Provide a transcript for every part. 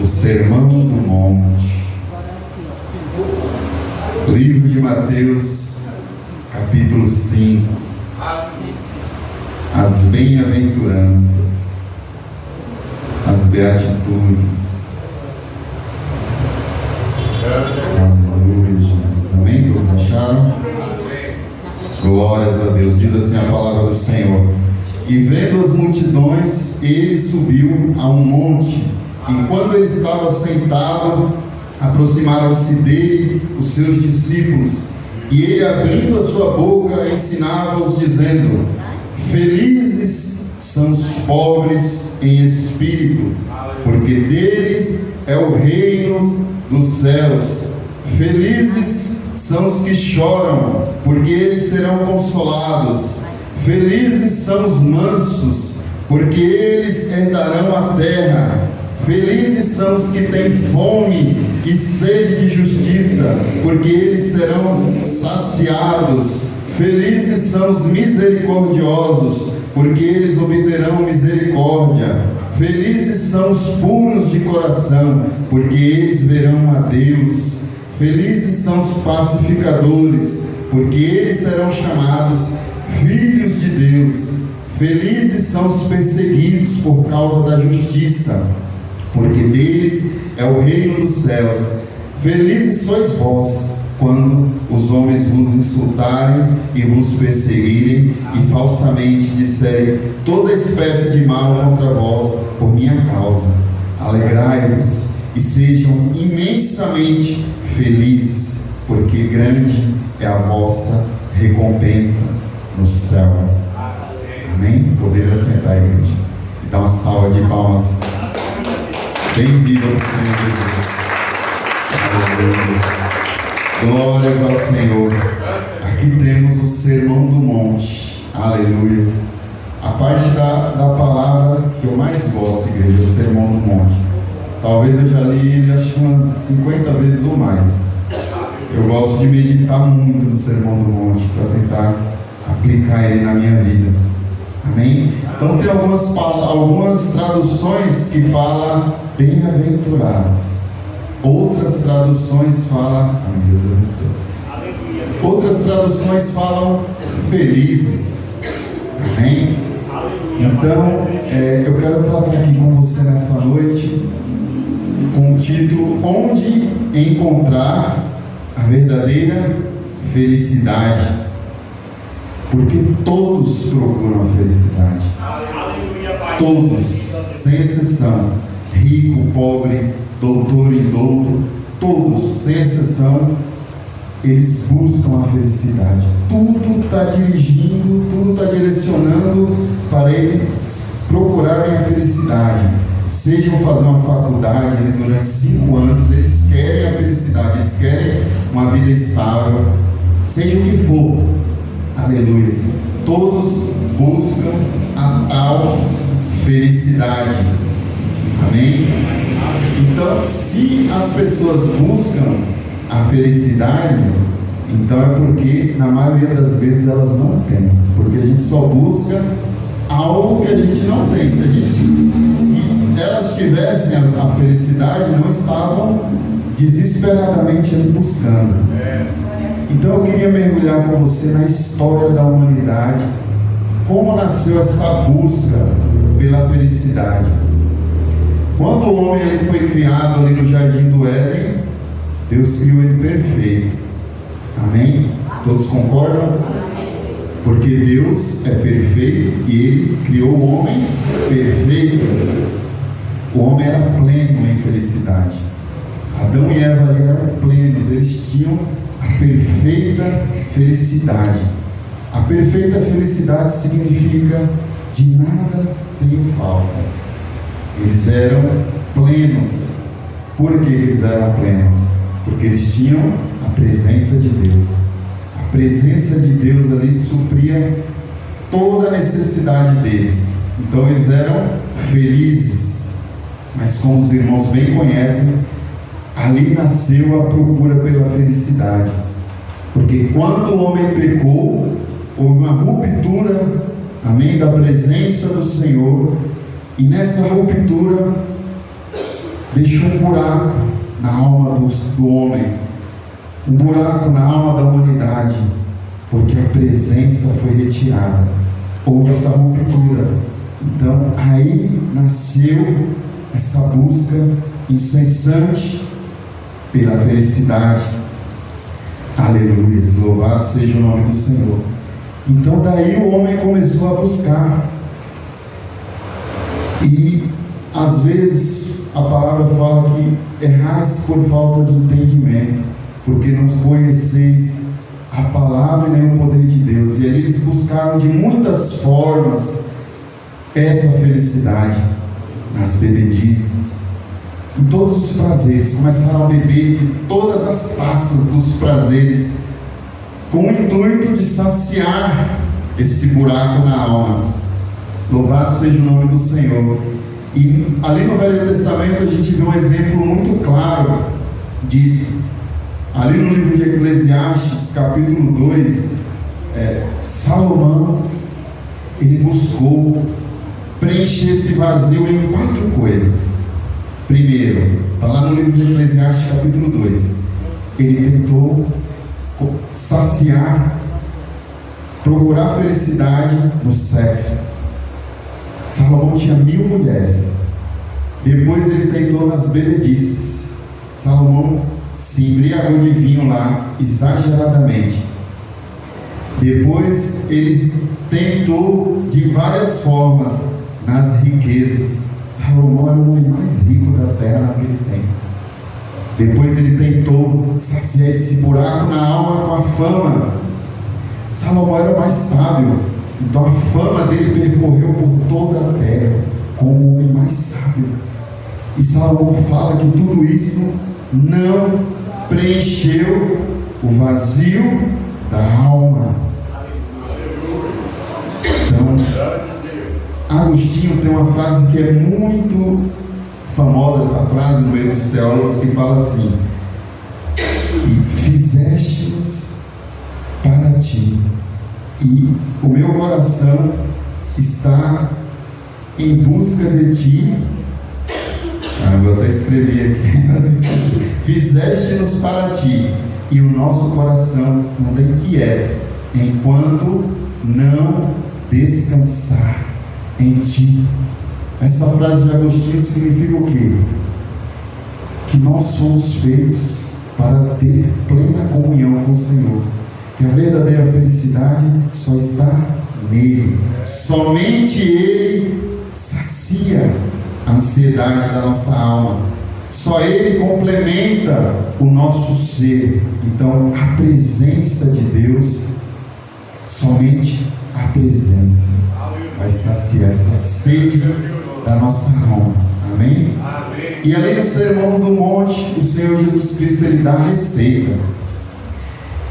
o Sermão do Monte. Livro de Mateus, capítulo 5. As bem-aventuranças, as beatitudes. Aleluia, Jesus. Amém? Todos acharam? Glórias a Deus. Diz assim a palavra do Senhor: e vendo as multidões, ele subiu a um monte, e quando ele estava sentado, aproximaram-se dele os seus discípulos, e ele, abrindo a sua boca, ensinava-os, dizendo: felizes são os pobres em espírito, porque deles é o reino dos céus. Felizes são os que choram, porque eles serão consolados. Felizes são os mansos, porque eles herdarão a terra. Felizes são os que têm fome e sede de justiça, porque eles serão saciados. Felizes são os misericordiosos, porque eles obterão misericórdia. Felizes são os puros de coração, porque eles verão a Deus. Felizes são os pacificadores, porque eles serão chamados filhos de Deus. Felizes são os perseguidos por causa da justiça, porque deles é o reino dos céus. Felizes sois vós, quando os homens vos insultarem e vos perseguirem, e falsamente disserem toda espécie de mal contra vós por minha causa. Alegrai-vos e sejam imensamente felizes, porque grande é a vossa recompensa no céu. Amém? Podeis assentar, igreja, e dar uma salva de palmas bem viva para o Senhor Jesus. Glórias ao Senhor. Aqui temos o Sermão do Monte. Aleluia. A parte da palavra que eu mais gosto, igreja, é o Sermão do Monte. Talvez eu já li ele acho umas 50 vezes ou mais. Eu gosto de meditar muito no Sermão do Monte para tentar aplicar ele na minha vida. Amém? Então tem algumas traduções que falam bem-aventurados. Outras traduções falam, Deus abençoe. Outras traduções falam felizes. Amém? Então, eu quero tratar aqui com você nessa noite com o título: Onde encontrar a verdadeira felicidade? Porque todos procuram a felicidade. Todos, sem exceção. Rico, pobre, doutor e douto, todos, sem exceção, eles buscam a felicidade. Tudo está dirigindo, tudo está direcionando para eles procurarem a felicidade. Sejam fazer uma faculdade durante 5 anos, eles querem a felicidade, eles querem uma vida estável, seja o que for. Aleluia. Todos buscam a tal felicidade. Amém? Então, se as pessoas buscam a felicidade, então é porque na maioria das vezes elas não têm. Porque a gente só busca algo que a gente não tem. Se elas tivessem a felicidade, não estavam desesperadamente ali buscando. Então eu queria mergulhar com você na história da humanidade, como nasceu essa busca pela felicidade. Quando o homem ele foi criado ali no Jardim do Éden, Deus criou ele perfeito. Amém? Todos concordam? Porque Deus é perfeito e Ele criou o homem perfeito. O homem era pleno em felicidade. Adão e Eva ali eram plenos, eles tinham a perfeita felicidade. A perfeita felicidade significa: de nada tenho falta. Eles eram plenos. Por que eles eram plenos? Porque eles tinham a presença de Deus. A presença de Deus ali supria toda a necessidade deles. Então eles eram felizes. Mas como os irmãos bem conhecem, ali nasceu a procura pela felicidade. Porque quando o homem pecou, houve uma ruptura, amém, da presença do Senhor. E nessa ruptura, deixou um buraco na alma do homem, um buraco na alma da humanidade, porque a presença foi retirada, houve essa ruptura. Então aí nasceu essa busca incessante pela felicidade. Aleluia, louvado seja o nome do Senhor. Então daí o homem começou a buscar, e às vezes a palavra fala que errais por falta de entendimento, porque não conheceis a palavra e nem o poder de Deus. E ali eles buscaram de muitas formas essa felicidade, nas bebedices, em todos os prazeres. Começaram a beber de todas as taças dos prazeres, com o intuito de saciar esse buraco na alma. Louvado seja o nome do Senhor. E ali no Velho Testamento a gente vê um exemplo muito claro disso. Ali no livro de Eclesiastes, capítulo 2, Salomão, ele buscou preencher esse vazio em 4 coisas. Primeiro, está lá no livro de Eclesiastes, capítulo 2, ele tentou saciar, procurar felicidade no sexo. Salomão tinha 1000 mulheres. Depois ele tentou nas bebedices. Salomão se embriagou de vinho lá, exageradamente. Depois ele tentou de várias formas nas riquezas. Salomão era o homem mais rico da terra naquele tempo. Depois ele tentou saciar esse buraco na alma com a fama. Salomão era o mais sábio, então a fama dele percorreu por toda a terra como o homem mais sábio. E Salomão fala que tudo isso não preencheu o vazio da alma. Então, Agostinho tem uma frase que é muito famosa, essa frase no meio dos teólogos, que fala assim: que fizeste-nos para ti, e o meu coração está em busca de ti. Eu até escrevi aqui. Fizeste-nos para ti, e o nosso coração não tem quieto, enquanto não descansar em ti. Essa frase de Agostinho significa o quê? Que nós fomos feitos para ter plena comunhão com o Senhor, que a verdadeira felicidade só está nele. Somente Ele sacia a ansiedade da nossa alma, só Ele complementa o nosso ser. Então a presença de Deus, somente a presença vai saciar essa sede da nossa alma. Amém? Amém. E ali no Sermão do Monte, o Senhor Jesus Cristo, ele dá a receita.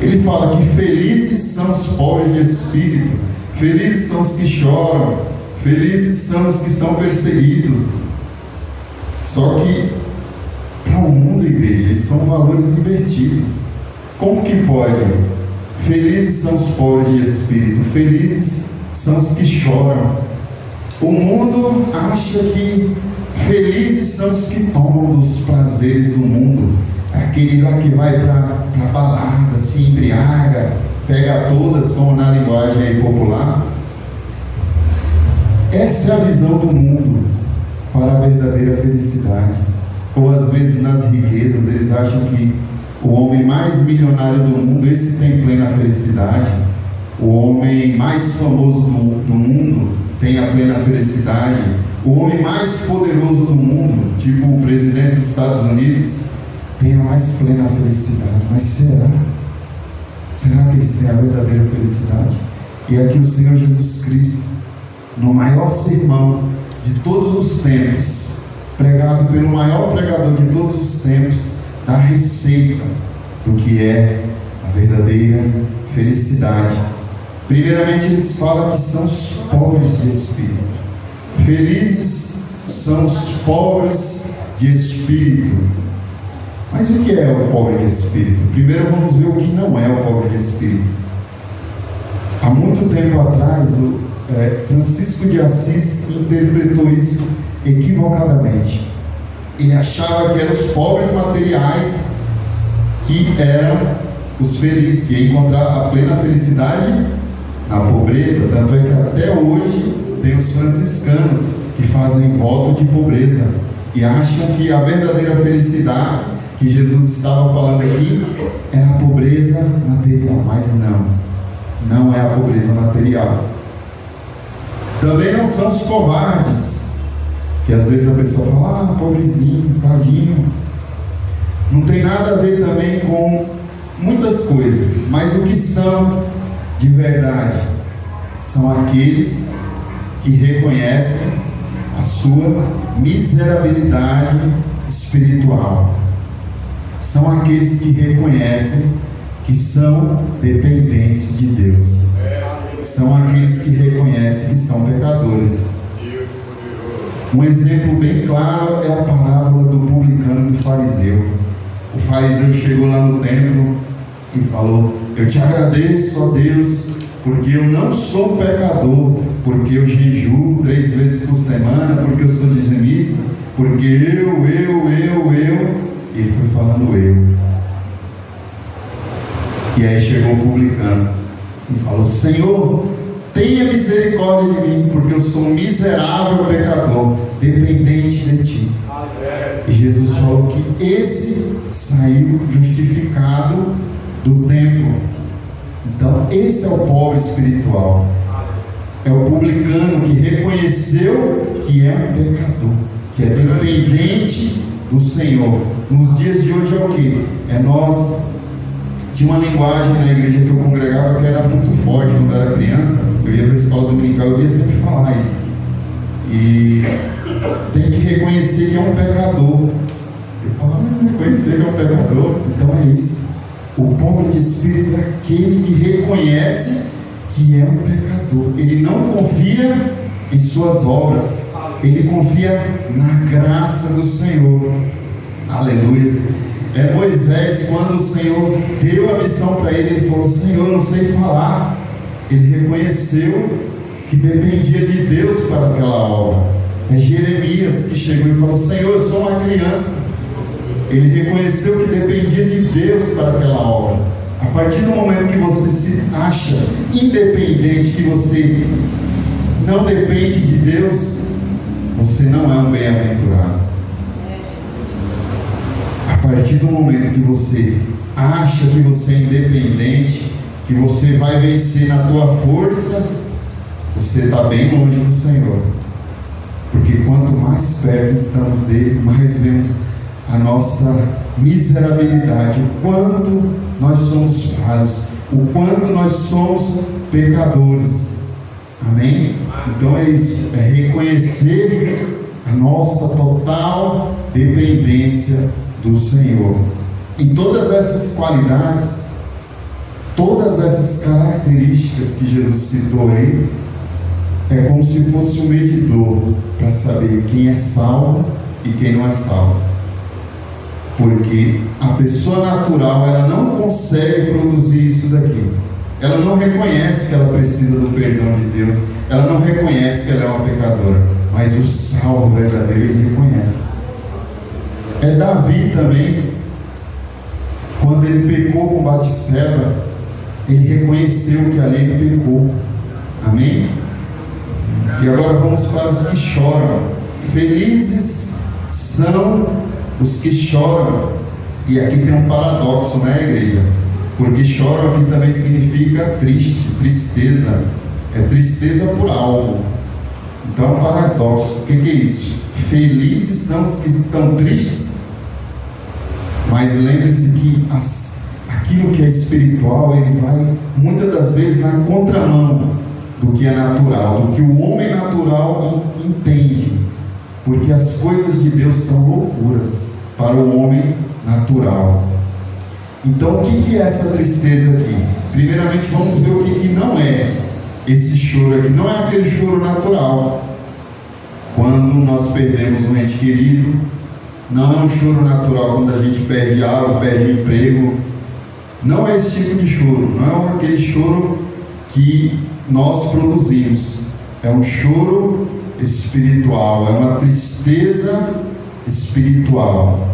Ele fala que felizes são os pobres de espírito, felizes são os que choram, felizes são os que são perseguidos. Só que para o mundo, igreja, esses são valores invertidos. Como que pode? Felizes são os pobres de espírito, felizes são os que choram. O mundo acha que felizes são os que tomam dos prazeres do mundo, aquele lá que vai para balada, se embriaga, pega todas, como na linguagem aí popular. Essa é a visão do mundo para a verdadeira felicidade. Ou às vezes nas riquezas eles acham que o homem mais milionário do mundo, esse tem plena felicidade. O homem mais famoso do mundo tem a plena felicidade. O homem mais poderoso do mundo, tipo o presidente dos Estados Unidos, tem a mais plena felicidade. Mas será? Será que eles têm a verdadeira felicidade? E aqui o Senhor Jesus Cristo, no maior sermão de todos os tempos, pregado pelo maior pregador de todos os tempos, dá a receita do que é a verdadeira felicidade. Primeiramente, eles falam que são os pobres de espírito. Felizes são os pobres de espírito. Mas o que é o pobre de espírito? Primeiro vamos ver o que não é o pobre de espírito. Há muito tempo atrás, Francisco de Assis interpretou isso equivocadamente. Ele achava que eram os pobres materiais que eram os felizes, que iam encontrar a plena felicidade na pobreza. Tanto é que até hoje tem os franciscanos que fazem voto de pobreza e acham que a verdadeira felicidade que Jesus estava falando aqui é a pobreza material, mas não é a pobreza material. Também não são os covardes, que às vezes a pessoa fala, pobrezinho, tadinho. Não tem nada a ver também com muitas coisas, mas o que são de verdade são aqueles que reconhecem a sua miserabilidade espiritual. São aqueles que reconhecem que são dependentes de Deus. São aqueles que reconhecem que são pecadores. Um exemplo bem claro é a parábola do publicano e do fariseu. O fariseu chegou lá no templo e falou: eu te agradeço, ó Deus, porque eu não sou pecador, porque eu jejuo 3 vezes por semana, porque eu sou dizimista, porque eu. E ele foi falando eu. E aí chegou o publicano e falou: Senhor, tenha misericórdia de mim, porque eu sou um miserável pecador, dependente de ti. E Jesus falou que esse saiu justificado do templo. Então esse é o pobre espiritual. É o publicano que reconheceu que é um pecador, que é dependente do Senhor. Nos dias de hoje é o que? Tinha uma linguagem na igreja que eu congregava que era muito forte quando eu era criança. Eu ia para a escola dominical, eu ia sempre falar isso. E tem que reconhecer que é um pecador. Eu falava, reconhecer que é um pecador. Então é isso. O pobre de espírito é aquele que reconhece que é um pecador. Ele não confia em suas obras, ele confia na graça do Senhor. Aleluia. É Moisés, quando o Senhor deu a missão para ele, ele falou: Senhor, eu não sei falar. Ele reconheceu que dependia de Deus para aquela obra. É Jeremias que chegou e falou: Senhor, eu sou uma criança. Ele reconheceu que dependia de Deus para aquela obra. A partir do momento que você se acha independente, que você não depende de Deus, você não é um bem-aventurado. A partir do momento que você acha que você é independente, que você vai vencer na tua força, você está bem longe do Senhor. Porque quanto mais perto estamos dele, mais vemos a nossa miserabilidade, o quanto nós somos falhos, o quanto nós somos pecadores. Amém? Então é isso, é reconhecer a nossa total dependência do Senhor. E todas essas qualidades, todas essas características que Jesus citou aí, é como se fosse um medidor para saber quem é salvo e quem não é salvo. Porque a pessoa natural, ela não consegue produzir isso daqui. Ela não reconhece que ela precisa do perdão de Deus. Ela não reconhece que ela é uma pecadora. Mas o salvo verdadeiro, ele reconhece. É Davi também, quando ele pecou com Batseba, ele reconheceu que ali ele pecou. Amém? E agora vamos para os que choram. Felizes são os que choram. E aqui tem um paradoxo, né, igreja? Porque choram aqui também significa triste, tristeza. É tristeza por algo. Então é um paradoxo. O que é isso? Felizes são os que estão tristes. Mas lembre-se que aquilo que é espiritual, ele vai muitas das vezes na contramão do que é natural, do que o homem natural entende. Porque as coisas de Deus são loucuras para o homem natural. Então o que é essa tristeza aqui? Primeiramente vamos ver o que não é esse choro aqui. Não é aquele choro natural. Quando nós perdemos um ente querido, não é um choro natural quando a gente perde algo, perde emprego. Não é esse tipo de choro. Não é aquele choro que nós produzimos. É um choro espiritual, é uma tristeza espiritual.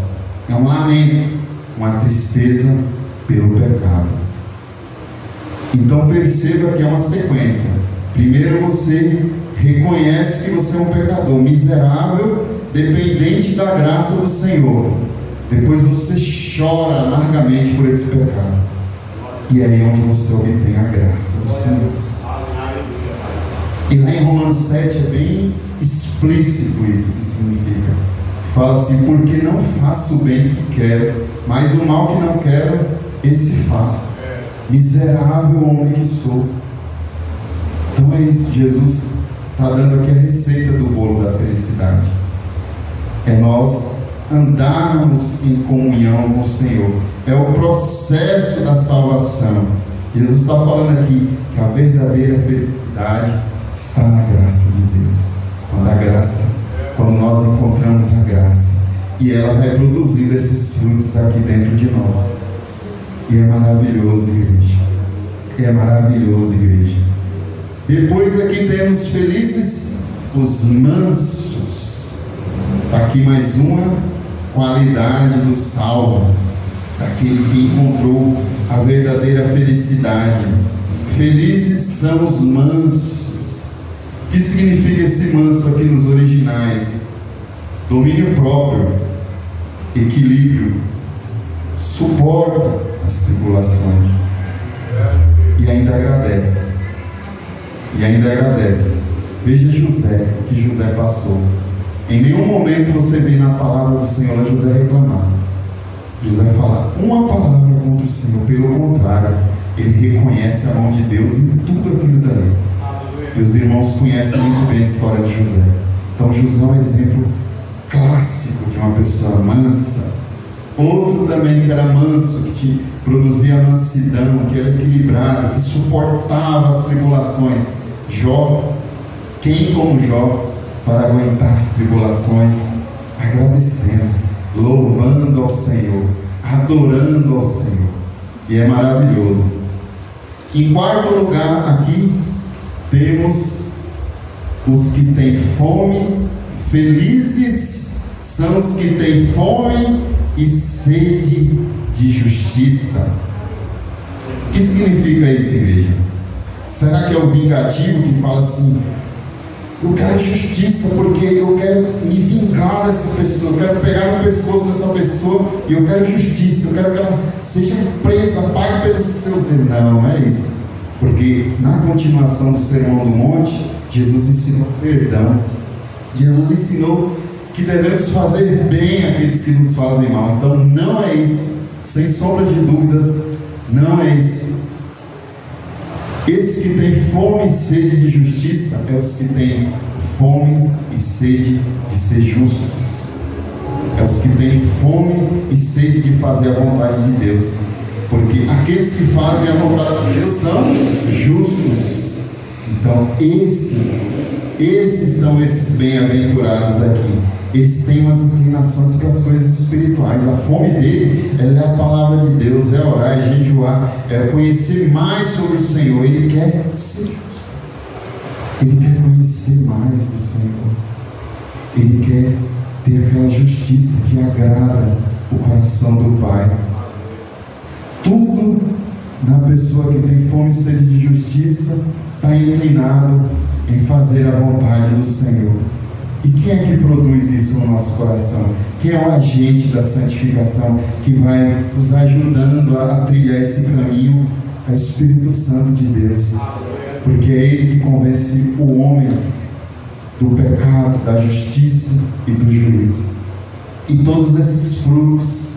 É um lamento, uma tristeza pelo pecado. Então perceba que é uma sequência. Primeiro você reconhece que você é um pecador, miserável, dependente da graça do Senhor. Depois você chora amargamente por esse pecado. E é aí onde você obtém a graça do Senhor. E lá em Romanos 7 é bem explícito isso que significa. Fala assim: porque não faço o bem que quero, mas o mal que não quero, esse faço. Miserável homem que sou. Então é isso, Jesus está dando aqui a receita do bolo da felicidade. É nós andarmos em comunhão com o Senhor. É o processo da salvação. Jesus está falando aqui que a verdadeira felicidade está na graça de Deus. Quando nós encontramos a graça, e ela vai produzindo esses frutos aqui dentro de nós. E é maravilhoso, igreja. É maravilhoso, igreja. Depois aqui temos felizes os mansos. Aqui mais uma qualidade do salvo, daquele que encontrou a verdadeira felicidade. Felizes são os mansos. O que significa esse manso aqui nos originais? Domínio próprio, equilíbrio, suporta as tribulações e ainda agradece. Veja José, o que José passou. Em nenhum momento você vê na palavra do Senhor José reclamar. José fala uma palavra contra o Senhor. Pelo contrário, ele reconhece a mão de Deus em tudo aquilo dali. E os irmãos conhecem muito bem a história de José. Então José é um exemplo clássico de uma pessoa mansa. Outro também que era manso, que produzia mansidão, que era equilibrado, que suportava as tribulações. Jó. Quem como Jó para aguentar as tribulações, agradecendo, louvando ao Senhor, adorando ao Senhor. E é maravilhoso. Em quarto lugar aqui temos os que têm fome. Felizes são os que têm fome e sede de justiça. O que significa isso, igreja? Será que é o vingativo que fala assim: eu quero justiça porque eu quero me vingar dessa pessoa, eu quero pegar no pescoço dessa pessoa e eu quero justiça, eu quero que ela seja presa, pague pelos seus erros? Não é isso. Porque na continuação do Sermão do Monte, Jesus ensinou perdão. Jesus ensinou que devemos fazer bem àqueles que nos fazem mal. Então não é isso, sem sombra de dúvidas, não é isso. Esses que têm fome e sede de justiça é os que têm fome e sede de ser justos. É os que têm fome e sede de fazer a vontade de Deus. Porque aqueles que fazem a vontade de Deus são justos. Então esses são esses bem-aventurados aqui. Eles têm umas inclinações para as coisas espirituais. A fome dele é a palavra de Deus, é orar, é jejuar, é conhecer mais sobre o Senhor. Ele quer ser justo. Ele quer conhecer mais do Senhor. Ele quer ter aquela justiça que agrada o coração do Pai. Tudo na pessoa que tem fome e sede de justiça está inclinado em fazer a vontade do Senhor. E quem é que produz isso no nosso coração? Quem é o agente da santificação que vai nos ajudando a trilhar esse caminho? É o Espírito Santo de Deus. Porque é Ele que convence o homem do pecado, da justiça e do juízo. E todos esses frutos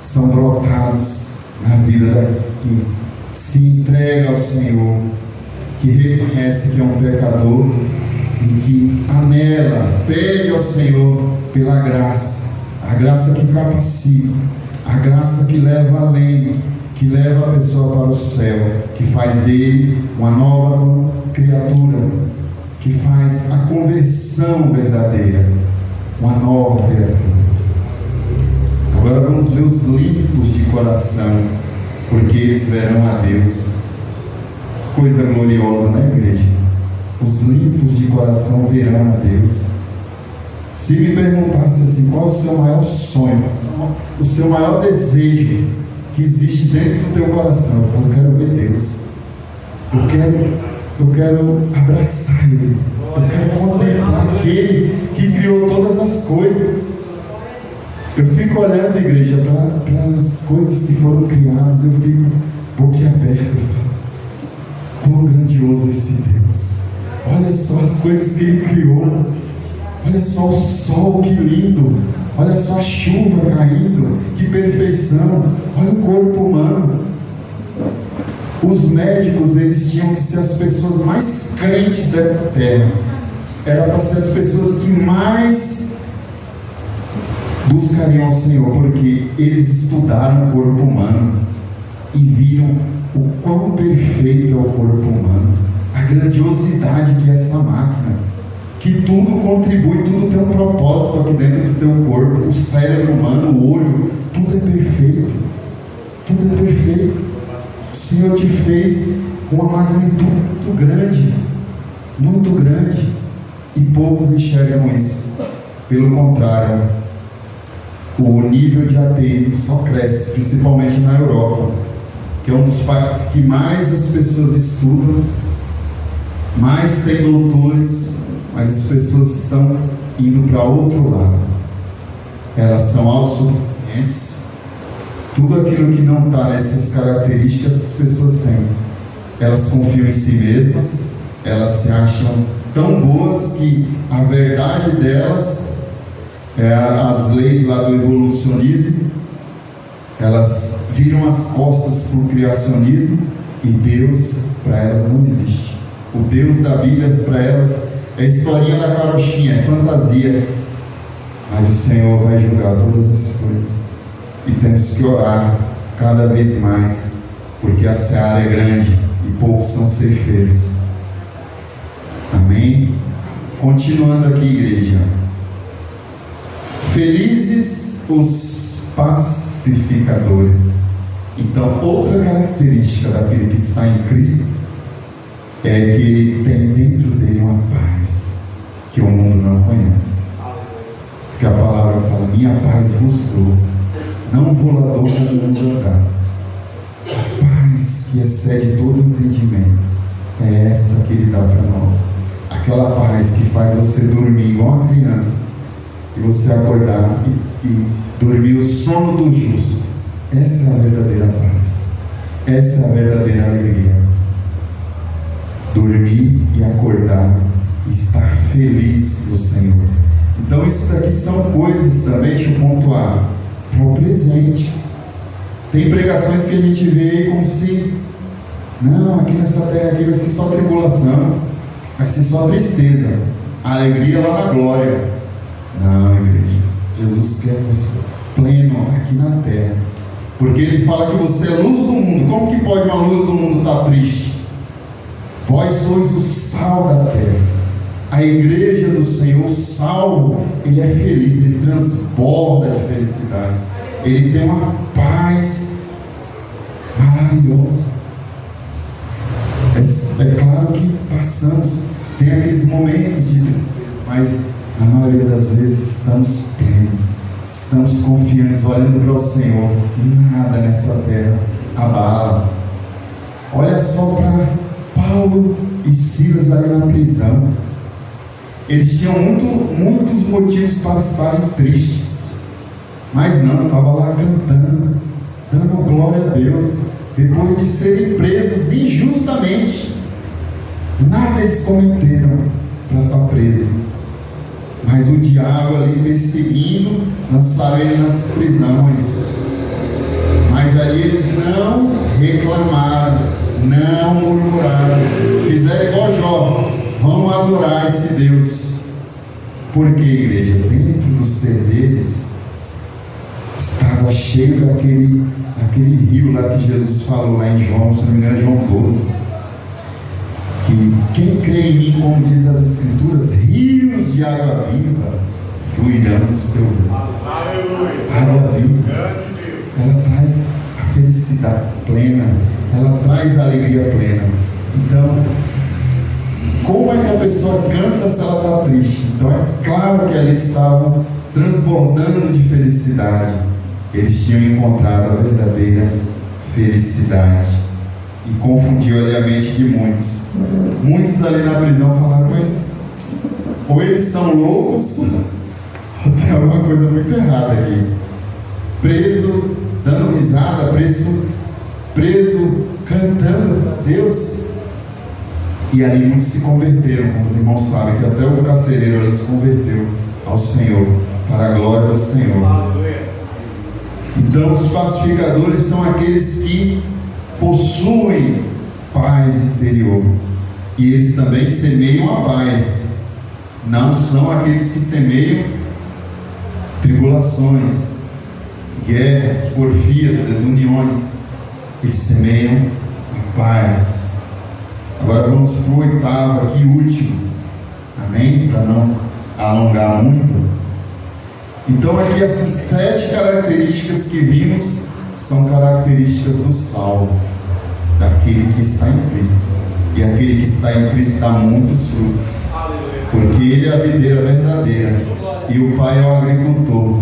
são brotados na vida daquele que se entrega ao Senhor, que reconhece que é um pecador e que anela, pede ao Senhor pela graça, a graça que capacita, a graça que leva além, que leva a pessoa para o céu, que faz dele uma nova criatura, que faz a conversão verdadeira, uma nova criatura. Agora vamos ver os limpos de coração, porque eles verão a Deus. Que coisa gloriosa, né, igreja? Os limpos de coração verão a Deus. Se me perguntasse assim, qual é o seu maior sonho, o seu maior desejo que existe dentro do teu coração, eu falo, eu quero ver Deus. Eu quero abraçar Ele. Eu quero contemplar aquele que criou todas as coisas. Eu fico olhando, igreja, para as coisas que foram criadas, eu fico boquiaberto. Quão grandioso esse Deus! Olha só as coisas que Ele criou. Olha só o sol, que lindo! Olha só a chuva caindo, que perfeição! Olha o corpo humano. Os médicos, eles tinham que ser as pessoas mais crentes da terra. Era para ser as pessoas que mais buscariam ao Senhor, porque eles estudaram o corpo humano e viram o quão perfeito é o corpo humano, a grandiosidade que é essa máquina, que tudo contribui, tudo tem um propósito aqui dentro do teu corpo, o cérebro humano, o olho, tudo é perfeito, tudo é perfeito. O Senhor te fez com uma magnitude muito grande, e poucos enxergam isso. Pelo contrário, o nível de ateísmo só cresce, principalmente na Europa, que é um dos países que mais as pessoas estudam, mais tem doutores, mas as pessoas estão indo para outro lado. Elas são autossuficientes. Tudo aquilo que não está nessas características, as pessoas têm. Elas confiam em si mesmas, elas se acham tão boas que a verdade delas é as leis lá do evolucionismo. Elas viram as costas para o criacionismo, e Deus para elas não existe. O Deus da Bíblia para elas é a historinha da carochinha, é fantasia. Mas o Senhor vai julgar todas as coisas. E temos que orar cada vez mais, porque a seara é grande e poucos são ceifeiros. Amém? Continuando aqui, igreja. Felizes os pacificadores. Então, outra característica daquele que está em Cristo é que ele tem dentro dele uma paz que o mundo não conhece. Porque a palavra fala: minha paz vos dou, não vou lá dou como o mundo dá. A paz que excede todo entendimento é essa que Ele dá para nós. Aquela paz que faz você dormir igual uma criança, e você acordar e dormir o sono do justo. Essa é a verdadeira paz. Essa é a verdadeira alegria. Dormir e acordar e estar feliz no Senhor. Então isso daqui são coisas também, deixa eu pontuar, para o presente. Tem pregações que a gente vê como se, não, aqui nessa terra aqui vai ser só tribulação, vai ser só tristeza, a alegria lá na glória. Não, igreja, Jesus quer você pleno aqui na terra, porque Ele fala que você é luz do mundo. Como que pode uma luz do mundo estar triste? Vós sois o sal da terra. A igreja do Senhor, o salvo, ele é feliz, ele transborda de felicidade, ele tem uma paz maravilhosa. É claro que passamos, tem aqueles momentos de tristeza, mas na maioria das vezes estamos plenos, estamos confiantes, olhando para o Senhor. Nada nessa terra abala. Olha só para Paulo e Silas ali na prisão. Eles tinham muitos motivos para estarem tristes, mas não, estava lá cantando, dando glória a Deus, depois de serem presos injustamente. Nada eles cometeram para estar preso, mas o diabo ali perseguindo, lançaram ele nas prisões. Mas aí eles não reclamaram, não murmuraram, fizeram igual Jó: vamos adorar esse Deus. Porque, igreja, dentro do ser deles estava cheio daquele rio lá que Jesus falou lá em João, se não me engano, João 12, que quem crê em mim, como diz as Escrituras, rios de água viva fluirão do seu rio. Água viva, ela traz a felicidade plena, ela traz a alegria plena. Então, Como é que a pessoa canta se ela está triste? Então é claro que ali estavam transbordando de felicidade. Eles tinham encontrado a verdadeira felicidade. E confundiu ali a mente de muitos. Muitos ali na prisão falaram, mas ou eles são loucos, ou tem alguma coisa muito errada aqui. Preso, dando risada, preso cantando a Deus. E ali muitos se converteram, como os irmãos sabem, que até o carcereiro ali se converteu ao Senhor, para a glória do Senhor. Então os pacificadores são aqueles que possuem paz interior, e eles também semeiam a paz. Não são aqueles que semeiam tribulações, guerras, porfias, desuniões. Eles semeiam a paz. Agora vamos para o oitavo aqui, último. Amém? Para não alongar muito. Então aqui essas 7 características que vimos são características do salvo, daquele que está em Cristo. E aquele que está em Cristo dá muitos frutos, porque Ele é a videira verdadeira e o Pai é o agricultor.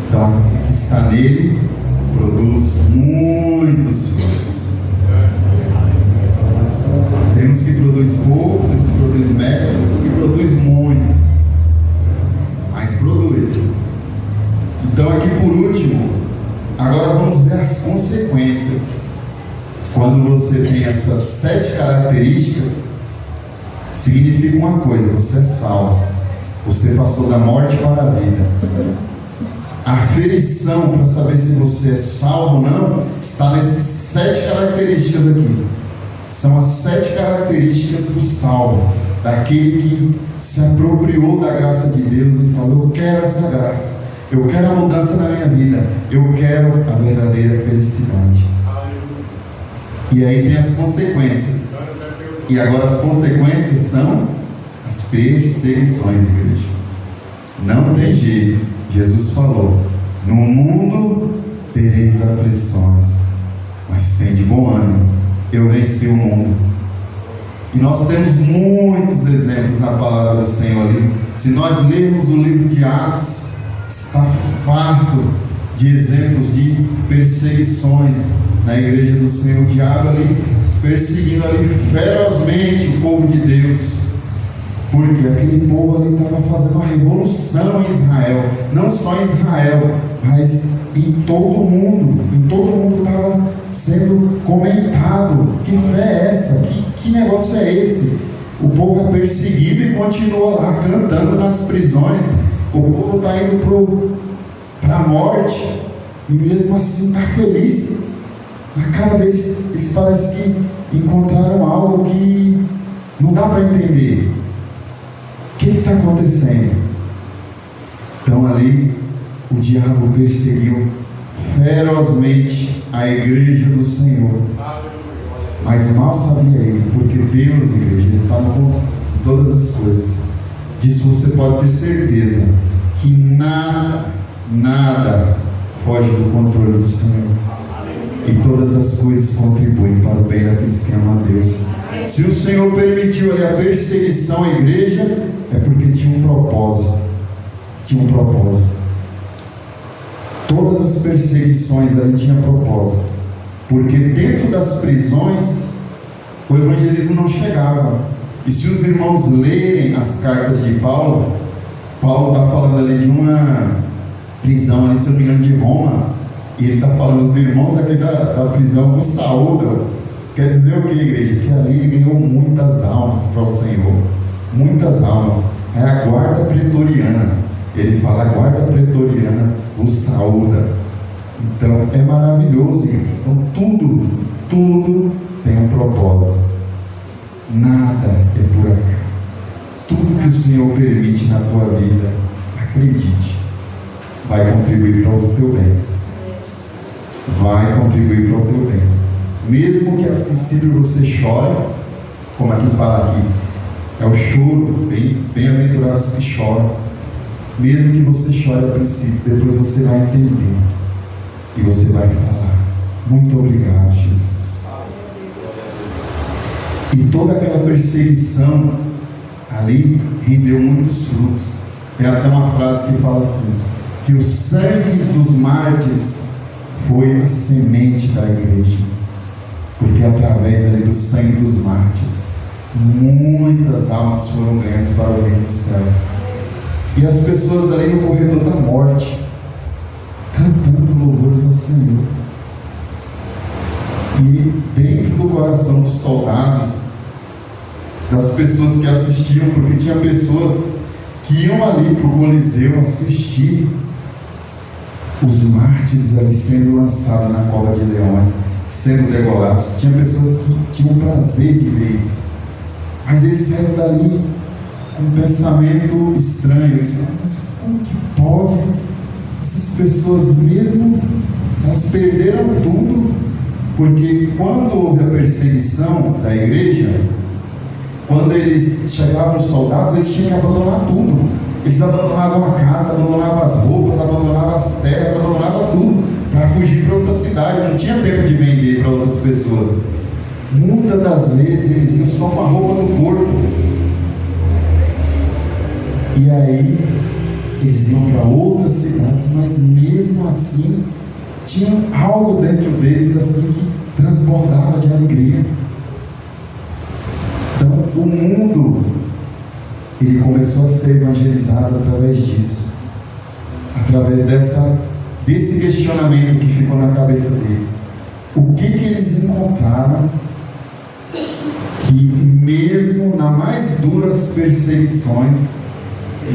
Então aquele que está nele produz muitos frutos. Temos que produz pouco, temos que produz médio, temos que produz muito, mas produz. Então aqui por último, agora vamos ver as consequências. Quando você tem essas 7 características, significa uma coisa: você é salvo, você passou da morte para a vida. A aferição para saber se você é salvo ou não está nessas 7 características aqui. São as 7 características do salvo, daquele que se apropriou da graça de Deus e falou: eu quero essa graça, eu quero a mudança na minha vida, eu quero a verdadeira felicidade. E aí tem as consequências. E agora as consequências são as perseguições, igreja. Não tem jeito. Jesus falou: no mundo tereis aflições, mas tem de bom ânimo, eu venci o mundo. E nós temos muitos exemplos na palavra do Senhor ali. Se nós lermos o livro de Atos, está farto de exemplos de perseguições na igreja do Senhor. O diabo ali perseguindo ali ferozmente o povo de Deus, porque aquele povo ali estava fazendo uma revolução em Israel. Não só em Israel, mas em todo o mundo. Em todo o mundo estava sendo comentado: que fé é essa? Que negócio é esse? O povo é perseguido e continua lá cantando nas prisões. O povo está indo para a morte e mesmo assim está feliz. Na cara deles, eles parecem que encontraram algo que não dá para entender. O que está acontecendo? Então ali o diabo perseguiu ferozmente a igreja do Senhor. Mas mal sabia ele, porque Deus, igreja, Ele está em todas as coisas. Disso você pode ter certeza, que nada foge do controle do Senhor. E todas as coisas contribuem para o bem daqueles que amam a Deus. Se o Senhor permitiu ali a perseguição à igreja, é porque tinha um propósito. Tinha um propósito. Todas as perseguições ali tinham propósito. Porque dentro das prisões, o evangelismo não chegava. E se os irmãos lerem as cartas de Paulo, Paulo está falando ali de uma prisão ali, se eu não me engano, de Roma. E ele está falando: os irmãos aqui da prisão vos saúdam. Quer dizer o que, igreja? Que ali ele ganhou muitas almas para o Senhor. Muitas almas. É a guarda pretoriana. Ele fala: a guarda pretoriana vos saúda. Então é maravilhoso, igreja. Então tudo tem um propósito. Nada é por acaso. Tudo que o Senhor permite na tua vida, acredite, vai contribuir para o teu bem. Vai contribuir para o teu bem. Mesmo que a princípio você chore, como aqui fala aqui, é o choro, bem-aventurados que choram. Mesmo que você chore a princípio, depois você vai entender. E você vai falar: muito obrigado, Jesus. E toda aquela perseguição ali rendeu muitos frutos. Tem até uma frase que fala assim, que o sangue dos mártires foi a semente da igreja, porque através ali do sangue dos mártires muitas almas foram ganhas para o reino dos céus. E as pessoas ali no corredor da morte cantando louvores ao Senhor. E dentro do coração dos soldados, das pessoas que assistiam, porque tinha pessoas que iam ali para o Coliseu assistir os mártires ali sendo lançados na cova de leões, sendo degolados. Tinha pessoas que tinham prazer de ver isso, mas eles saíram dali com um pensamento estranho. Eles falaram, mas como que pode? Essas pessoas mesmo, elas perderam tudo, porque quando houve a perseguição da igreja, quando eles chegavam os soldados, eles tinham que abandonar tudo. Eles abandonavam a casa, abandonavam as roupas, abandonavam as terras, abandonavam tudo para fugir para outra cidade. Não tinha tempo de vender para outras pessoas. Muitas das vezes eles iam só com a roupa do corpo. E aí eles iam para outras cidades, mas mesmo assim tinha algo dentro deles assim que transbordava de alegria. Então o mundo, ele começou a ser evangelizado através disso, através desse questionamento que ficou na cabeça deles. O que eles encontraram que mesmo nas mais duras perseguições,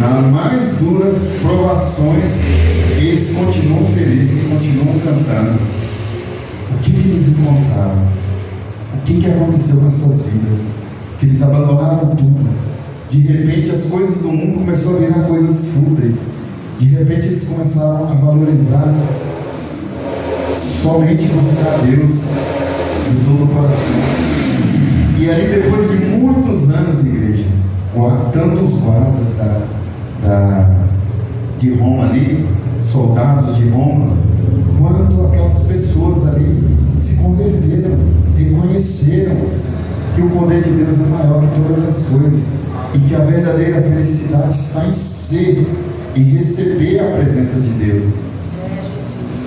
nas mais duras provações, eles continuam felizes e continuam cantando? O que eles encontraram? O que aconteceu com essas vidas? Que eles abandonaram tudo. De repente as coisas do mundo começaram a virar coisas fúteis. De repente eles começaram a valorizar somente buscar a Deus de todo o coração. E aí, depois de muitos anos, igreja, tantos guardas de Roma ali, soldados de Roma, quanto aquelas pessoas ali se converteram, reconheceram que o poder de Deus é maior que todas as coisas, e que a verdadeira felicidade está em ser, em receber a presença de Deus,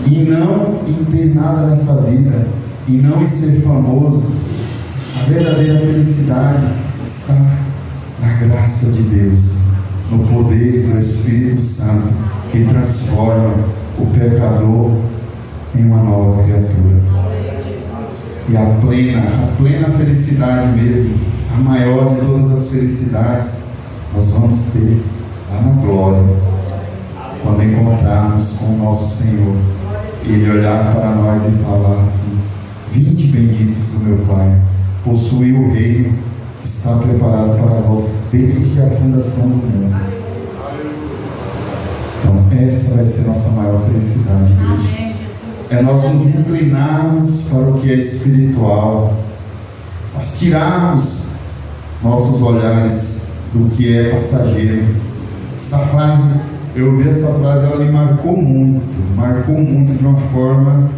e não em ter nada nessa vida, e não em ser famoso. A verdadeira felicidade está na graça de Deus, no poder do Espírito Santo, que transforma o pecador em uma nova criatura. E a plena felicidade mesmo, a maior de todas as felicidades, nós vamos ter lá na glória, quando encontrarmos com o nosso Senhor, Ele olhar para nós e falar assim: vinde benditos do meu Pai, possuí o reino que está preparado para vós desde a fundação do mundo. Então essa vai ser nossa maior felicidade, igreja. É nós nos inclinarmos para o que é espiritual, nós tirarmos nossos olhares do que é passageiro. Essa frase, eu ouvi essa frase, ela me marcou muito de uma forma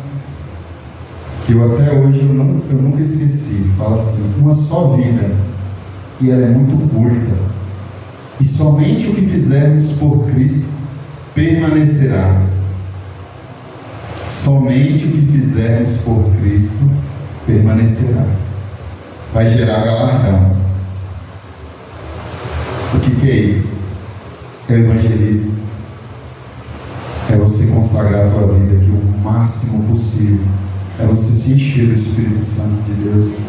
que eu até hoje eu nunca esqueci. Fala assim: uma só vida, e ela é muito curta, e somente o que fizermos por Cristo permanecerá. Somente o que fizermos por Cristo permanecerá. Vai gerar galardão. O que é isso? É o evangelismo. É você consagrar a tua vida aqui o máximo possível. É você se encher do Espírito Santo de Deus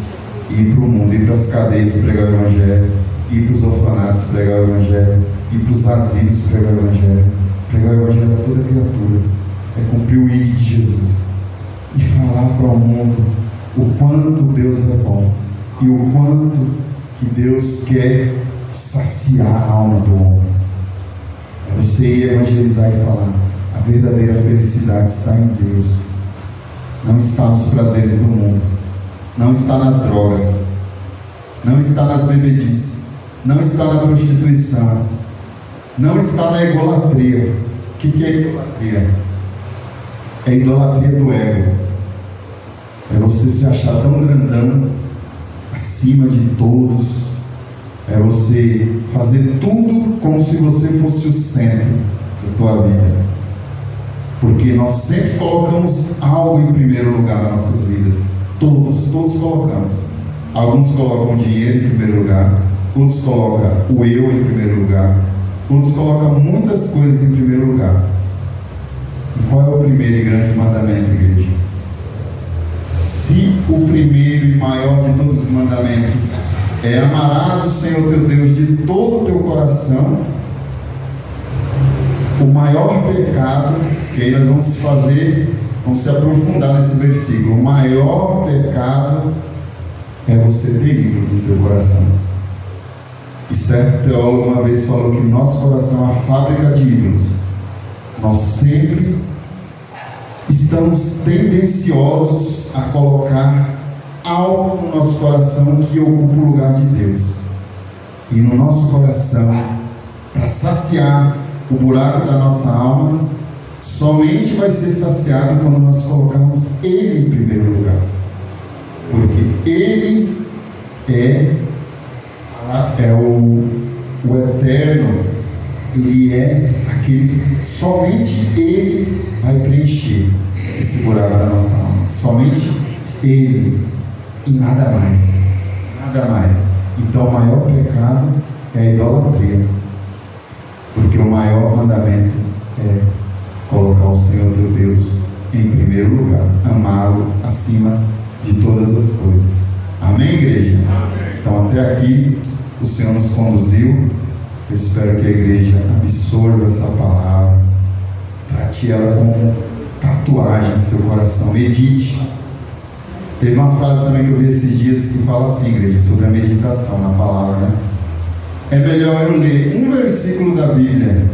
e ir para o mundo, ir para as cadeias pregar o Evangelho, ir para os orfanatos pregar o Evangelho, ir para os asilos pregar o Evangelho a toda criatura. É cumprir o ID de Jesus e falar para o mundo o quanto Deus é bom e o quanto que Deus quer saciar a alma do homem. É você ir evangelizar e falar: a verdadeira felicidade está em Deus, não está nos prazeres do mundo, não está nas drogas, não está nas bebedices, não está na prostituição, não está na idolatria. O que é idolatria? É a idolatria do ego. É você se achar tão grandão acima de todos. É você fazer tudo como se você fosse o centro da tua vida. Porque nós sempre colocamos algo em primeiro lugar nas nossas vidas. Todos colocamos. Alguns colocam o dinheiro em primeiro lugar, outros colocam o eu em primeiro lugar, outros colocam muitas coisas em primeiro lugar. E qual é o primeiro e grande mandamento, igreja? Se o primeiro e maior de todos os mandamentos é amarás o Senhor teu Deus de todo o teu coração, o maior pecado, que aí nós vamos se aprofundar nesse versículo, o maior pecado é você ter ídolo no teu coração. E certo teólogo uma vez falou que nosso coração é uma fábrica de ídolos. Nós sempre estamos tendenciosos a colocar algo no nosso coração que ocupa o lugar de Deus. E no nosso coração, para saciar o buraco da nossa alma, somente vai ser saciado quando nós colocarmos Ele em primeiro lugar. Porque Ele é o eterno, Ele é aquele que somente Ele vai preencher esse buraco da nossa alma. Somente Ele e nada mais. Nada mais. Então o maior pecado é a idolatria. Porque o maior mandamento é colocar o Senhor teu Deus em primeiro lugar, amá-lo acima de todas as coisas. Amém, igreja? Amém. Então até aqui o Senhor nos conduziu. Eu espero que a igreja absorva essa palavra, trate ela como tatuagem no seu coração, medite. Teve uma frase também que eu vi esses dias que fala assim, igreja, sobre a meditação na palavra, né? É melhor eu ler um versículo da Bíblia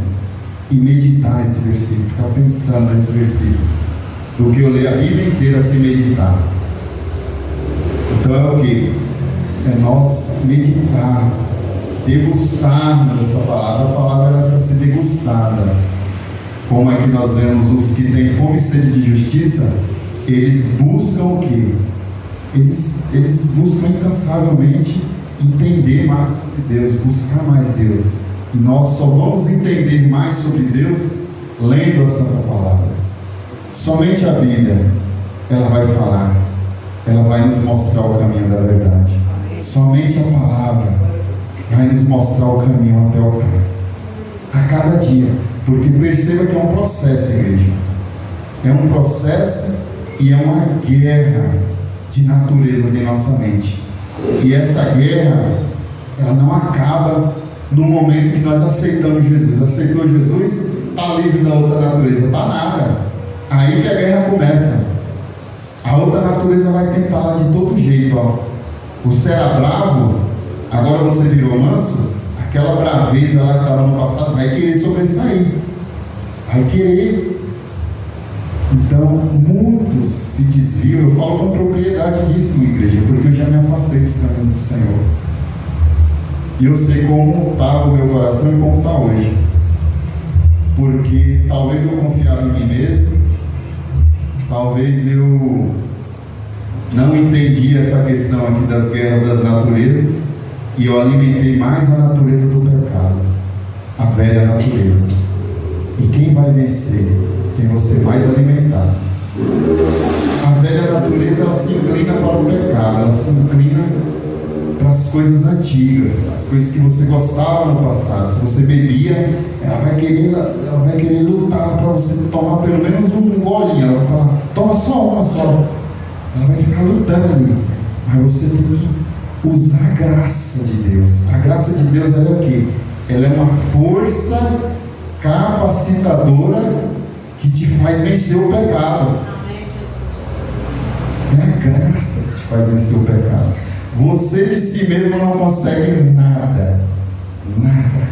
e meditar nesse versículo, ficar pensando nesse versículo, do que eu ler a Bíblia inteira sem meditar. Então é o que? É nós meditarmos, degustarmos essa palavra. A palavra é para ser degustada. Como é que nós vemos os que têm fome e sede de justiça? Eles buscam o quê? Eles buscam incansavelmente entender mais sobre Deus, buscar mais Deus. E nós só vamos entender mais sobre Deus lendo a Santa Palavra. Somente a Bíblia, ela vai falar, ela vai nos mostrar o caminho da verdade. Somente a Palavra vai nos mostrar o caminho até o Pai. A cada dia. Porque perceba que é um processo, igreja. É um processo e é uma guerra de naturezas em nossa mente. E essa guerra, ela não acaba no momento que nós aceitamos Jesus. Aceitou Jesus, está livre da outra natureza. Está nada. Aí que a guerra começa. A outra natureza vai tentar lá de todo jeito. Ó. Você era bravo, agora você virou manso. Aquela braveza lá que estava no passado vai querer sobressair. Vai querer. Então, muitos se desviam. Eu falo com propriedade disso, igreja, porque eu já me afastei dos caminhos do Senhor. E eu sei como estava o meu coração e como está hoje. Porque talvez eu confiava em mim mesmo, talvez eu não entendi essa questão aqui das guerras das naturezas, e eu alimentei mais a natureza do pecado, a velha natureza. E quem vai vencer? Quem você mais alimentar. A velha natureza, ela se inclina para o pecado, ela se inclina para as coisas antigas, as coisas que você gostava no passado. Se você bebia, ela vai querer lutar para você tomar pelo menos um golinho. Ela vai falar, toma só uma só. Ela vai ficar lutando ali. Mas você tem que usar a graça de Deus. A graça de Deus, ela é o quê? Ela é uma força capacitadora que te faz vencer o pecado. É a graça que te faz vencer o pecado. Você de si mesmo não consegue nada. Nada.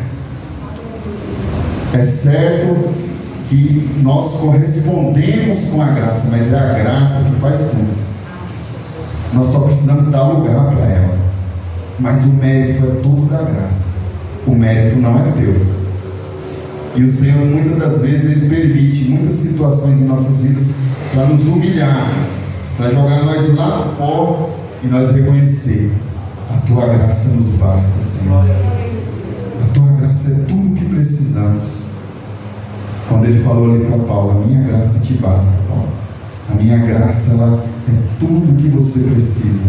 É certo que nós correspondemos com a graça, mas é a graça que faz tudo. Nós só precisamos dar lugar para ela. Mas o mérito é tudo da graça. O mérito não é teu. E o Senhor, muitas das vezes, Ele permite muitas situações em nossas vidas para nos humilhar, para jogar nós lá no pó e nós reconhecer A tua graça nos basta, Senhor. A tua graça é tudo o que precisamos. Quando ele falou ali para Paulo, a minha graça te basta, Paulo. A minha graça, ela é tudo o que você precisa.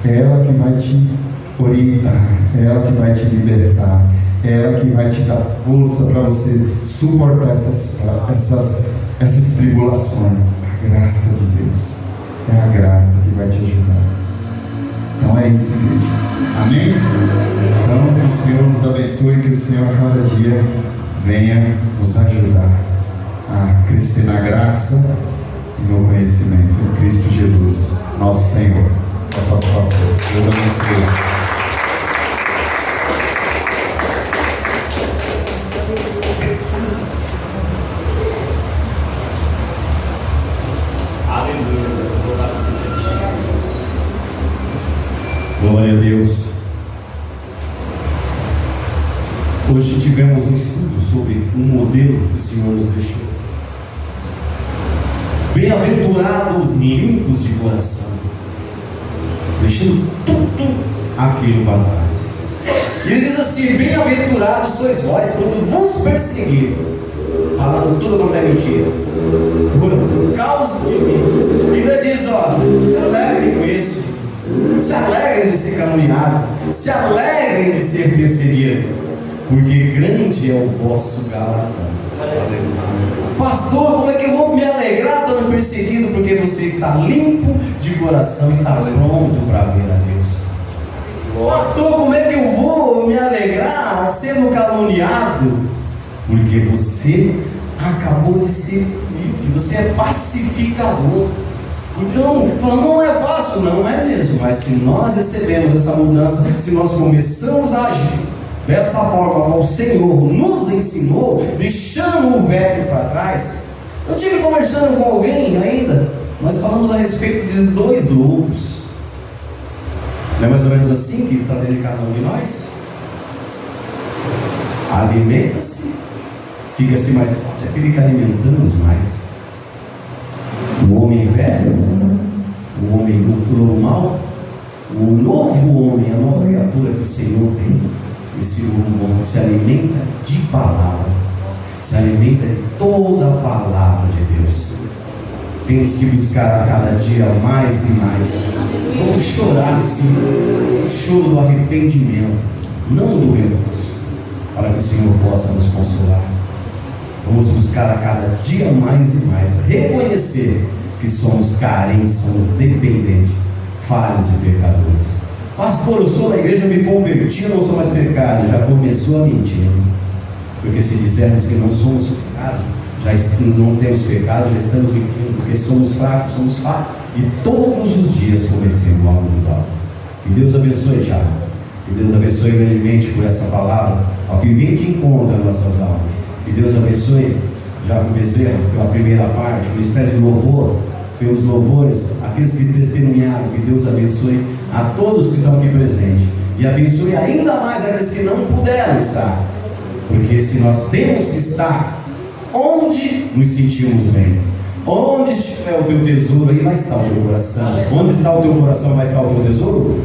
É ela que vai te orientar, é ela que vai te libertar, é ela que vai te dar força para você suportar essas tribulações. A graça de Deus é a graça que vai te ajudar. Então é isso, igreja. Amém? Então que o Senhor nos abençoe, que o Senhor a cada dia venha nos ajudar a crescer na graça e no conhecimento em Cristo Jesus, nosso Senhor. Nosso pastor. Deus abençoe. Glória a Deus. Hoje tivemos um estudo sobre um modelo que o Senhor nos deixou. Bem-aventurados limpos de coração, deixando tudo aquilo para trás. E ele diz assim: bem-aventurados sois vós quando vos perseguirem, falando tudo quanto é mentira, por causa de mim. E ele diz: ó, se alegrem com isso, se alegrem de ser caluniado, se alegrem de ser perseguido, porque grande é o vosso galardão. Pastor, como é que eu vou me alegrar estando perseguido? Porque você está limpo de coração, está pronto para ver a Deus. Pastor, como é que eu vou me alegrar sendo caluniado? Porque você acabou de ser livre, você é pacificador. Então, não é fácil, não é mesmo. Mas se nós recebemos essa mudança, se nós começamos a agir dessa forma como o Senhor nos ensinou, deixando o velho para trás. Eu estive conversando com alguém ainda, nós falamos a respeito de 2 lobos. Não é mais ou menos assim que está dentro de cada um de nós? Alimenta-se, fica-se mais forte, aquele que alimentamos mais. O homem velho, o homem do lobo mau, o novo homem, a nova criatura que o Senhor tem. Esse lobo se alimenta de palavra, se alimenta de toda a palavra de Deus. Temos que buscar a cada dia mais e mais. Vamos chorar sim, o choro do arrependimento, não do remorso, para que o Senhor possa nos consolar. Vamos buscar a cada dia mais e mais, reconhecer que somos carentes, somos dependentes, falhos e pecadores. Pastor, eu sou da igreja, eu me converti, eu não sou mais pecado. Já começou a mentir. Porque se dissermos que não somos pecado, já não temos pecado, já estamos mentindo, porque somos fracos, somos falhos. E todos os dias cometemos algo de mal. Que Deus abençoe, Tiago. Que Deus abençoe grandemente por essa palavra, ao que vem de encontro às nossas almas. Que Deus abençoe, já comecei pela primeira parte, o ministério de louvor, pelos louvores, aqueles que testemunharam. Que Deus abençoe a todos que estão aqui presentes, e abençoe ainda mais aqueles que não puderam estar, porque se nós temos que estar onde nos sentimos bem, onde estiver o teu tesouro, aí vai estar o teu coração. Onde está o teu coração, vai estar o teu tesouro.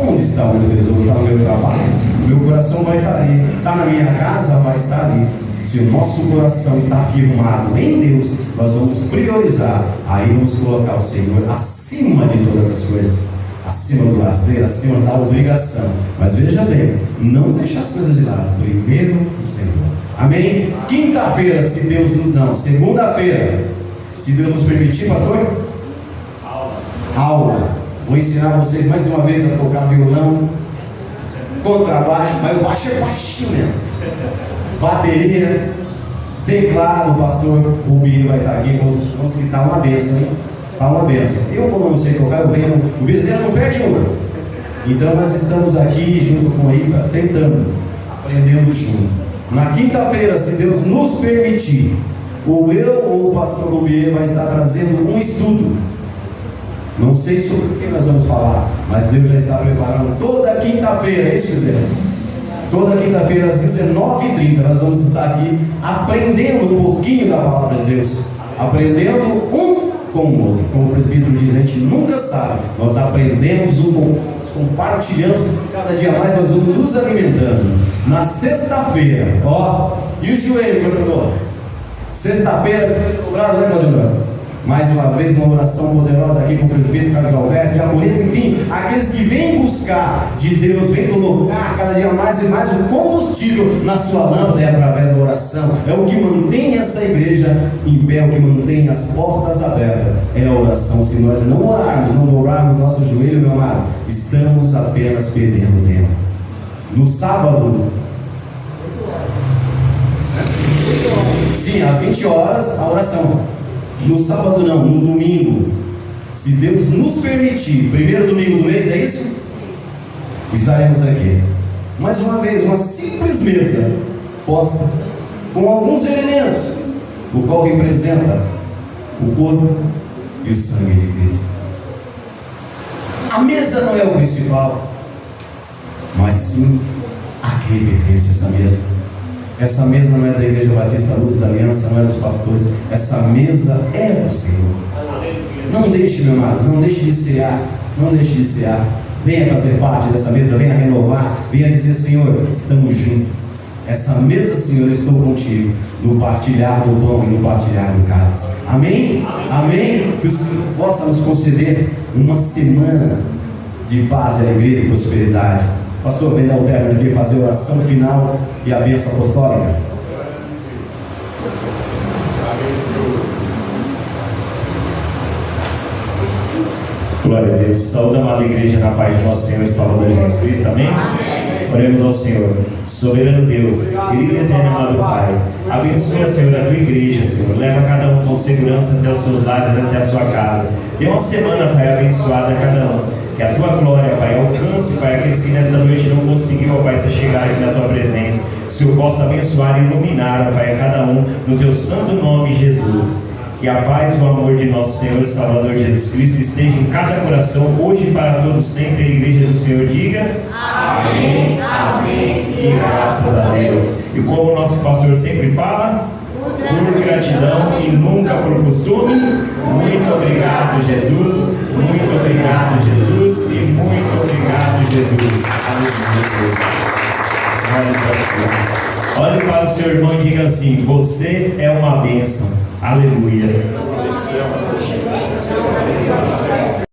Onde está o meu tesouro? Está no meu trabalho, o meu coração vai estar ali. Está na minha casa, vai estar ali. Se o nosso coração está firmado em Deus, nós vamos priorizar, aí vamos colocar o Senhor acima de todas as coisas, acima do lazer, acima da obrigação. Mas veja bem, não deixar as coisas de lado, primeiro o Senhor. Amém? Quinta-feira, se Deus não, segunda-feira, se Deus nos permitir, pastor? Aula. Vou ensinar vocês mais uma vez a tocar violão, contrabaixo, mas o baixo é baixinho mesmo. Bateria, teclado, o pastor Rubinho vai estar aqui, vamos que tá uma bênção, hein? Tá uma bênção. Eu, como não sei tocar, eu venho, o bezerro não perde uma. Então nós estamos aqui junto com ele, tentando, aprendendo junto. Na quinta-feira, se Deus nos permitir, ou eu ou o pastor Rubinho vai estar trazendo um estudo. Não sei sobre o que nós vamos falar, mas Deus já está preparando toda quinta-feira, é isso, bezerro? Toda quinta-feira às 19h30 nós vamos estar aqui aprendendo um pouquinho da palavra de Deus, aprendendo um com o outro. Como o presbítero diz, a gente nunca sabe. Nós aprendemos um com o outro, nós compartilhamos, cada dia mais nós vamos nos alimentando. Na sexta-feira, e o joelho quando dobrou? Sexta-feira, dobrado, né, Valdir? Mais uma vez, uma oração poderosa aqui com o presbítero Carlos Alberto, diaconisa, enfim, aqueles que vêm buscar de Deus, vêm colocar cada dia mais e mais o combustível na sua lâmpada, é através da oração. É o que mantém essa igreja em pé, o que mantém as portas abertas, é a oração. Se nós não orarmos, não dobrarmos nosso joelho, meu amado, estamos apenas perdendo tempo. No sábado, sim, às 20 horas, a oração. No sábado não, no domingo, se Deus nos permitir, primeiro domingo do mês, é isso? Estaremos aqui. Mais uma vez, uma simples mesa posta com alguns elementos, o qual representa o corpo e o sangue de Cristo. A mesa não é o principal, mas sim a quem pertence essa mesa. Essa mesa não é da Igreja Batista Luz da Aliança, não é dos pastores. Essa mesa é do Senhor. Não deixe, meu amado, não deixe de cear. Não deixe de cear. Venha fazer parte dessa mesa, venha renovar, venha dizer: Senhor, estamos juntos. Essa mesa, Senhor, estou contigo. No partilhar do pão e no partilhar do cálice. Amém? Amém? Que o Senhor possa nos conceder uma semana de paz, de alegria e prosperidade. Pastor, vem dar o término aqui, fazer a oração final e a bênção apostólica. Glória a Deus. Saúde a amada igreja na paz de nosso Senhor e Salvador Jesus Cristo. Amém? Oremos ao Senhor. Soberano Deus, querido e eterno amado Pai, abençoa, Senhor, a tua igreja, Senhor. Leva cada um com segurança até os seus lares, até a sua casa. Dê uma semana, Pai, abençoada a cada um. Que a tua glória, Pai, alcance, Pai, aqueles que nesta noite não conseguiram, Pai, se chegar aqui na tua presença. Que o Senhor possa abençoar e iluminar, Pai, a cada um no teu santo nome, Jesus. Que a paz e o amor de nosso Senhor e Salvador Jesus Cristo esteja em cada coração, hoje e para todos sempre. A igreja do Senhor diga amém, amém e graças a Deus. E como o nosso pastor sempre fala, por gratidão e nunca por costume, muito obrigado, Jesus, muito obrigado, Jesus, e muito obrigado, Jesus. Olhe para o seu irmão e diga assim: você é uma bênção. Aleluia.